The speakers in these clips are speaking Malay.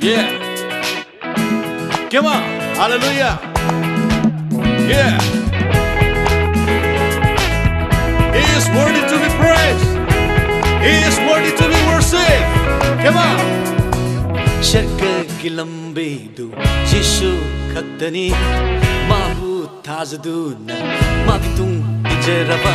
Yeah. Come on. Hallelujah. Yeah. He is worthy to be praised. He is worthy to be worshipped. Come on. Swargagi lambi du Jisu khaktani mahu thazaduna magitung injeraba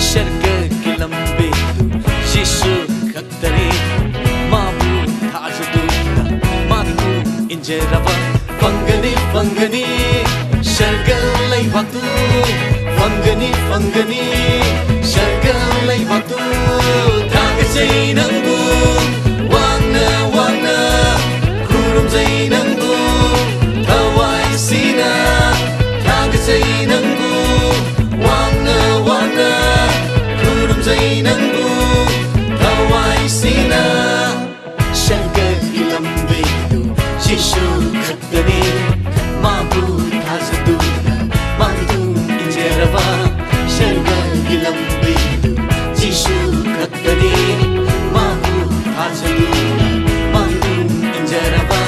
Swargagi lambi du Jisu khaktani mahu thazaduna magitung injeraba Fangani fangani Swargalai waktu Fangani fangani Swargalai waktu Tagasai nanggu Wana wana Kurum zai nanggu Tawai sina Tagasai nanggu Wana wana Kurum zai nanggu Tawai sina Swargagi lambi du Jisu khaktani mabu thazaduna magitung injeraba Swargagi lambi du Jisu khaktani mabu thazaduna magitung injeraba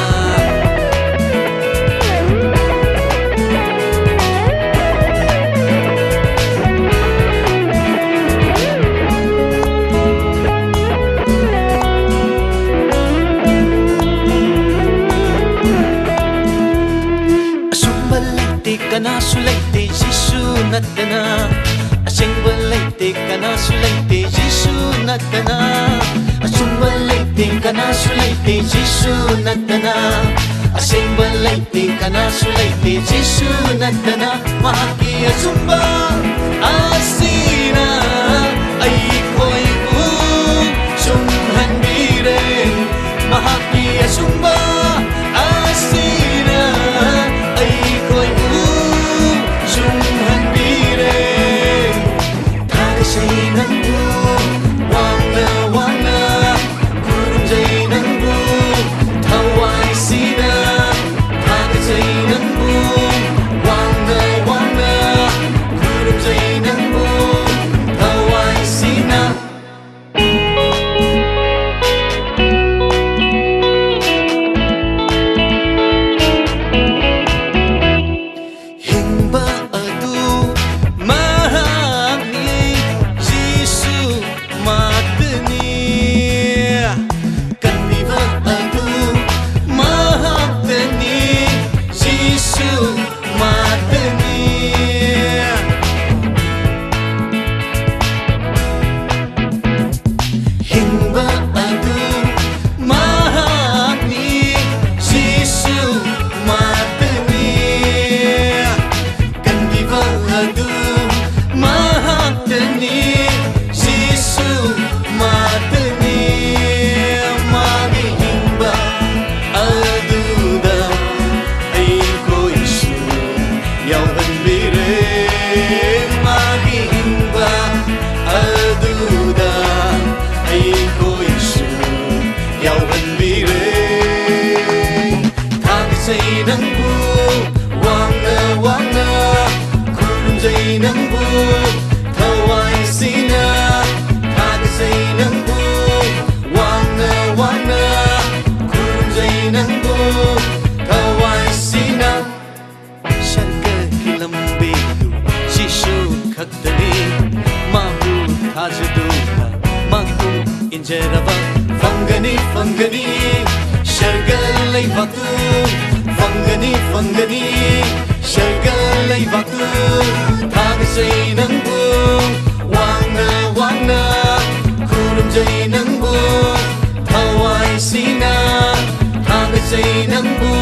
Kanasu laite Jisu natana Asengba laite kanasu laite Jisu natana Asumba laite kanasu laite Jisu natana Asengba laite kanasu laite Jisu natana Mahaki asumba asina Aikoi bu sumhan bire Mahaki asumba asina Aikoi bu nanggu wana wana kurum zai nanggu tawai sina tagasai nanggu wana wana kurum zai nanggu tawai sina hingba adu Tagasai nanggu wana wana kurum zai nanggu tawai sina Tagasai nanggu wana wana kurum zai nanggu tawai sina Swargagi lambi du Jisu khaktani mahu thazaduna magitung injeraba Fangani fangani Swargalai waktu Fangani fangani Swargalai waktu Tagasai nanggu wana wana kurum zai nanggu tawai sina Tagasai nanggu